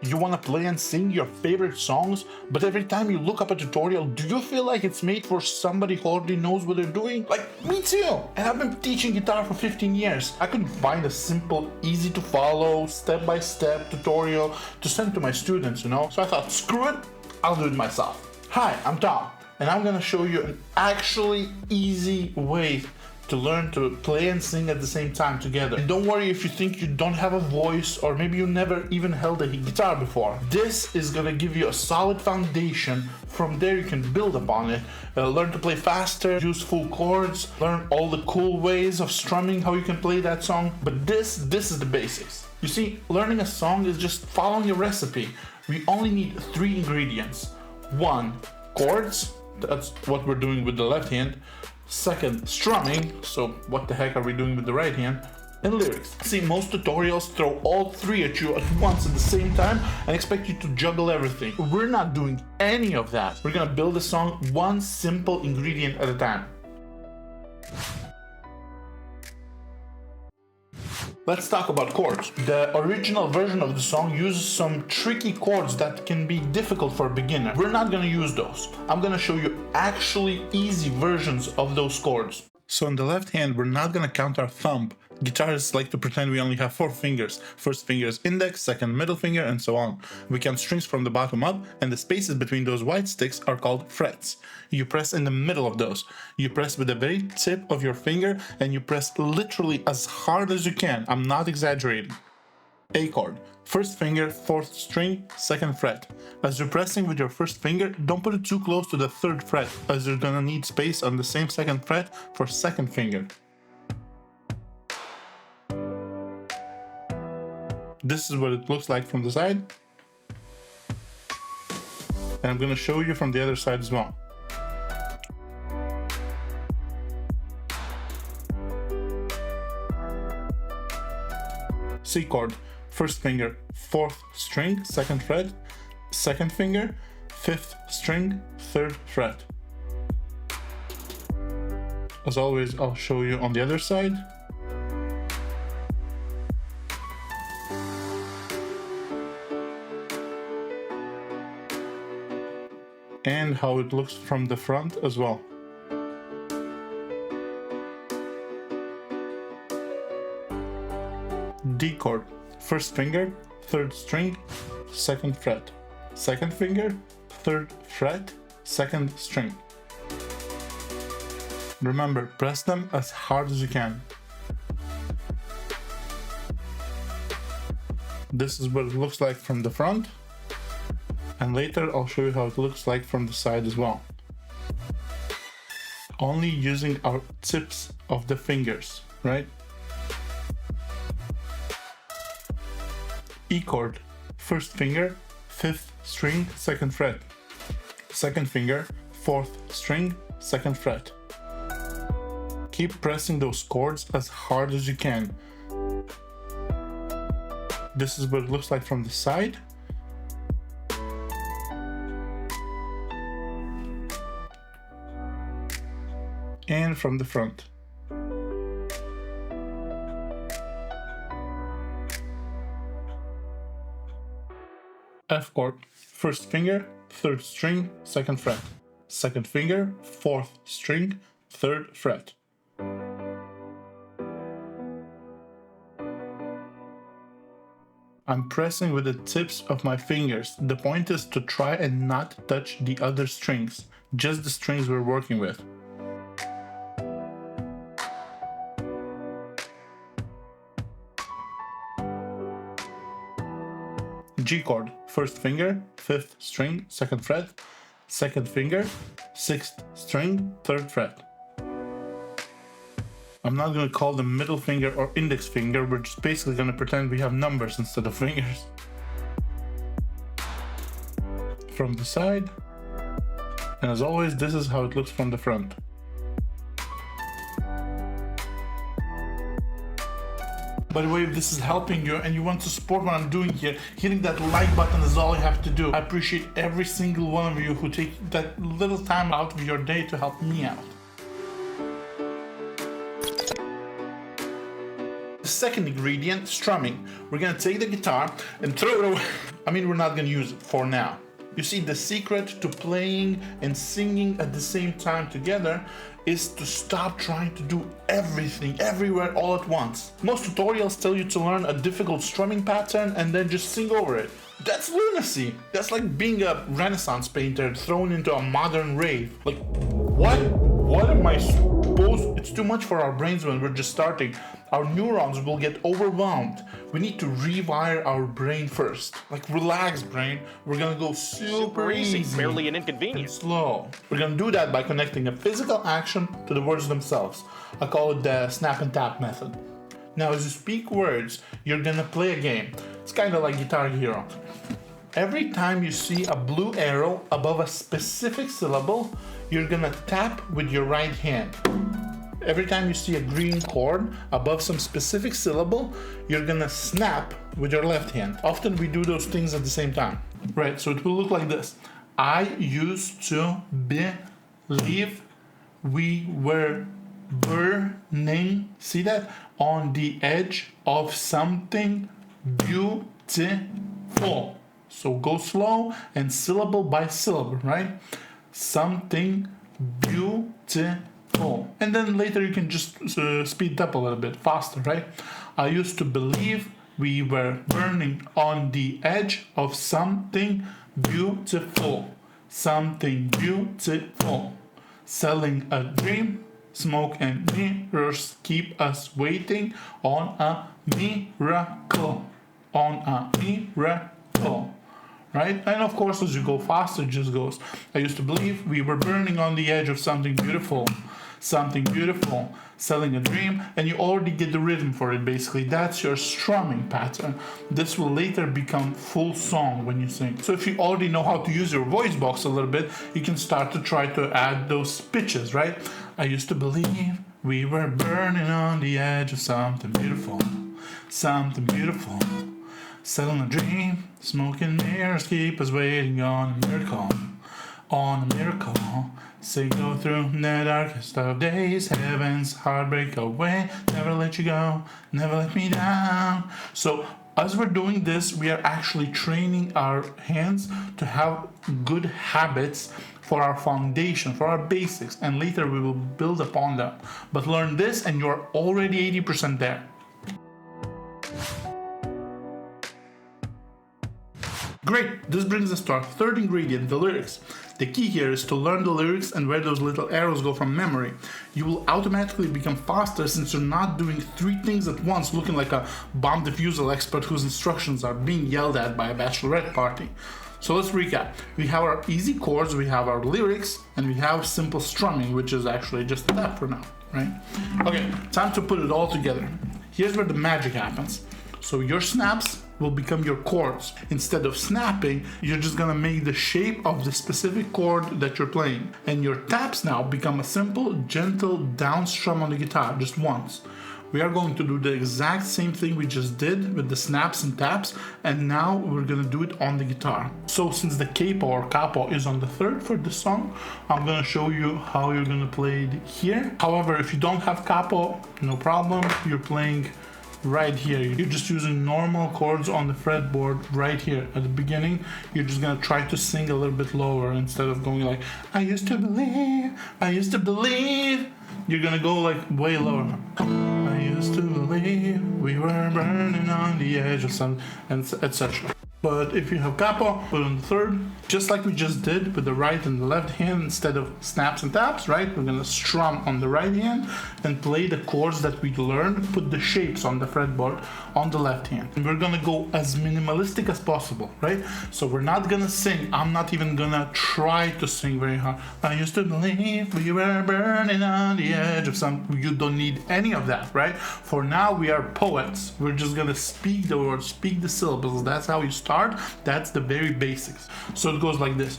You want to play and sing your favorite songs, but every time you look up a tutorial, do you feel like it's made for somebody who already knows what they're doing? Like, me too! And I've been teaching guitar for 15 years. I couldn't find a simple, easy to follow, step-by-step tutorial to send to my students, you know? So I thought, screw it, I'll do it myself. Hi, I'm Tom, and I'm gonna show you an actually easy way to learn to play and sing at the same time together. And don't worry if you think you don't have a voice or maybe you never even held a guitar before. This is gonna give you a solid foundation. From there you can build upon it. Learn to play faster, use full chords, learn all the cool ways of strumming, how you can play that song. But this is the basics. You see, learning a song is just following a recipe. We only need 3 ingredients. 1, chords. That's what we're doing with the left hand. 2nd, strumming, so what the heck are we doing with the right hand? And lyrics. See, most tutorials throw all 3 at you at once at the same time and expect you to juggle everything. We're not doing any of that. We're gonna build a song one simple ingredient at a time. Let's talk about chords. The original version of the song uses some tricky chords that can be difficult for a beginner. We're not gonna use those. I'm gonna show you actually easy versions of those chords. So on the left hand, we're not gonna count our thumb. Guitarists like to pretend we only have 4 fingers. First finger is index, second middle finger, and so on. We count strings from the bottom up, and the spaces between those white sticks are called frets. You press in the middle of those. You press with the very tip of your finger, and you press literally as hard as you can. I'm not exaggerating. A chord. First finger, 4th string, 2nd fret. As you're pressing with your first finger, don't put it too close to the 3rd fret, as you're gonna need space on the same 2nd fret for 2nd finger. This is what it looks like from the side. And I'm gonna show you from the other side as well. C chord. First finger, 4th string, 2nd fret, 2nd finger, 5th string, 3rd fret. As always, I'll show you on the other side. And how it looks from the front as well. D chord. First finger, 3rd string, 2nd fret. 2nd finger, 3rd fret, 2nd string. Remember, press them as hard as you can. This is what it looks like from the front. And later I'll show you how it looks like from the side as well. Only using our tips of the fingers, right? E chord, first finger, 5th string, 2nd fret. 2nd finger, 4th string, 2nd fret. Keep pressing those chords as hard as you can. This is what it looks like from the side. And from the front. F chord, first finger, 3rd string, 2nd fret. 2nd finger, 4th string, 3rd fret. I'm pressing with the tips of my fingers. The point is to try and not touch the other strings, just the strings we're working with. G chord, first finger, 5th string, 2nd fret, 2nd finger, 6th string, 3rd fret. I'm not going to call them middle finger or index finger, we're just basically going to pretend we have numbers instead of fingers. From the side, and as always, this is how it looks from the front. By the way, if this is helping you and you want to support what I'm doing here, hitting that like button is all you have to do. I appreciate every single one of you who take that little time out of your day to help me out. second ingredient, strumming. We're gonna take the guitar and throw it away. I mean, we're not gonna use it for now. You see, the secret to playing and singing at the same time together is to stop trying to do everything, everywhere, all at once. Most tutorials tell you to learn a difficult strumming pattern and then just sing over it. That's lunacy. That's like being a Renaissance painter thrown into a modern rave. Like, what am I supposed? It's too much for our brains when we're just starting. Our neurons will get overwhelmed. We need to rewire our brain first. Like, relax, brain. We're gonna go super easy, barely an inconvenience. and slow. We're gonna do that by connecting a physical action to the words themselves. I call it the snap and tap method. Now, as you speak words, you're gonna play a game. It's kind of like Guitar Hero. Every time you see a blue arrow above a specific syllable, you're gonna tap with your right hand. Every time you see a green chord above some specific syllable, you're gonna snap with your left hand. Often we do those things at the same time. Right, so it will look like this. I used to believe we were burning, see that? On the edge of something beautiful. So go slow and syllable by syllable, right? Something beautiful. And then later you can just speed it up a little bit faster, right? I used to believe we were burning on the edge of something beautiful. Something beautiful. Selling a dream. Smoke and mirrors keep us waiting on a miracle. On a miracle. Right? And of course, as you go faster, it just goes. I used to believe we were burning on the edge of something beautiful. Something beautiful. Selling a dream. And you already get the rhythm for it, basically. That's your strumming pattern. This will later become full song when you sing. So if you already know how to use your voice box a little bit, you can start to try to add those pitches, right? I used to believe we were burning on the edge of something beautiful. Something beautiful. Selling a dream, smoking mirrors keep us waiting on a miracle, on a miracle. Say go through the darkest of days, heaven's heartbreak away, never let you go, never let me down. So as we're doing this, we are actually training our hands to have good habits for our foundation, for our basics, and later we will build upon them. But learn this and you're already 80% there. Great, this brings us to our third ingredient, the lyrics. The key here is to learn the lyrics and where those little arrows go from memory. You will automatically become faster since you're not doing 3 things at once, looking like a bomb defusal expert whose instructions are being yelled at by a bachelorette party. So let's recap. We have our easy chords, we have our lyrics, and we have simple strumming, which is actually just a tap for now, right? Okay, time to put it all together. Here's where the magic happens. So your snaps will become your chords. Instead of snapping, you're just gonna make the shape of the specific chord that you're playing. And your taps now become a simple, gentle down strum on the guitar, just once. We are going to do the exact same thing we just did with the snaps and taps, and now we're gonna do it on the guitar. So since the capo or capo is on the 3rd for this song, I'm gonna show you how you're gonna play it here. However, if you don't have capo, no problem, you're playing right here. You're just using normal chords on the fretboard right here at the beginning. You're just gonna try to sing a little bit lower instead of going like I used to believe, I used to believe. You're gonna go like way lower. I used to believe we were burning on the edge of something, and etc. But if you have capo, put on the 3rd, just like we just did with the right and the left hand instead of snaps and taps, right? We're gonna strum on the right hand and play the chords that we learned, put the shapes on the fretboard on the left hand. And we're gonna go as minimalistic as possible, right? So we're not gonna sing. I'm not even gonna try to sing very hard. I used to believe we were burning on the edge of something. You don't need any of that, right? For now, we are poets. We're just gonna speak the words, speak the syllables. That's how you start. That's the very basics. So it goes like this.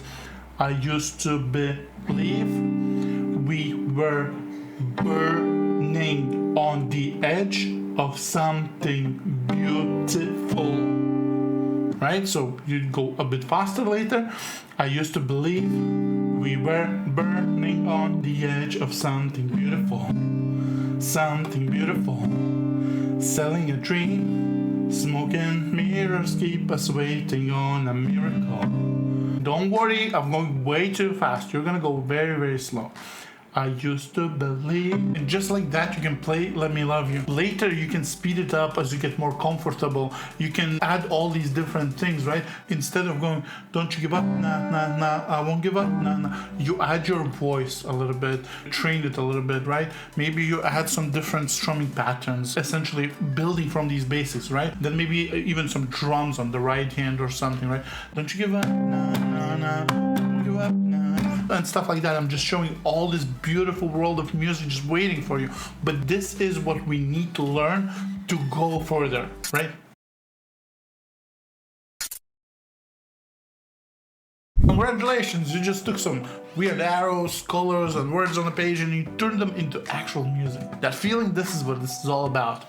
I used to believe we were burning on the edge of something beautiful. Right? So you go a bit faster later. I used to believe we were burning on the edge of something beautiful. Something beautiful. selling a dream. Smoking mirrors keep us waiting on a miracle. Don't worry, I'm going way too fast. You're gonna go very, very slow. I used to believe. And just like that, you can play Let Me Love You. Later, you can speed it up as you get more comfortable. You can add all these different things, right? Instead of going, don't you give up, nah, nah, nah, I won't give up, nah, nah. You add your voice a little bit, train it a little bit, right? Maybe you add some different strumming patterns, essentially building from these basics, right? Then maybe even some drums on the right hand or something, right? Don't you give up, nah, nah, nah, don't give up, nah. And stuff like that. I'm just showing all this beautiful world of music just waiting for you. But this is what we need to learn to go further, right? Congratulations, you just took some weird arrows, colors, and words on the page and you turned them into actual music. That feeling, this is what this is all about.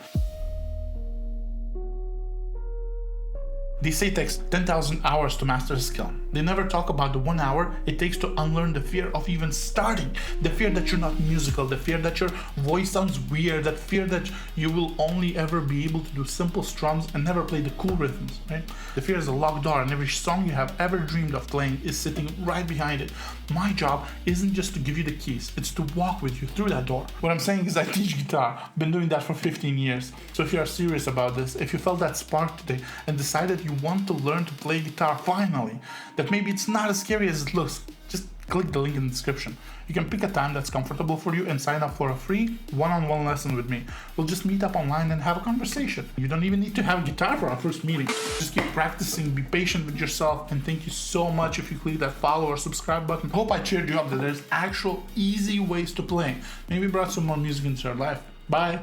They say it takes 10,000 hours to master a skill. They never talk about the 1 hour it takes to unlearn the fear of even starting. The fear that you're not musical, the fear that your voice sounds weird, that fear that you will only ever be able to do simple strums and never play the cool rhythms, right? The fear is a locked door and every song you have ever dreamed of playing is sitting right behind it. My job isn't just to give you the keys, it's to walk with you through that door. What I'm saying is I teach guitar. I've been doing that for 15 years. So if you are serious about this, if you felt that spark today and decided you want to learn to play guitar finally, that maybe it's not as scary as it looks, just click the link in the description. You can pick a time that's comfortable for you and sign up for a free one-on-one lesson with me. We'll just meet up online and have a conversation. You don't even need to have a guitar for our first meeting. Just keep practicing, be patient with yourself, and thank you so much if you click that follow or subscribe button. Hope I cheered you up that there's actual easy ways to play. Maybe brought some more music into your life. Bye.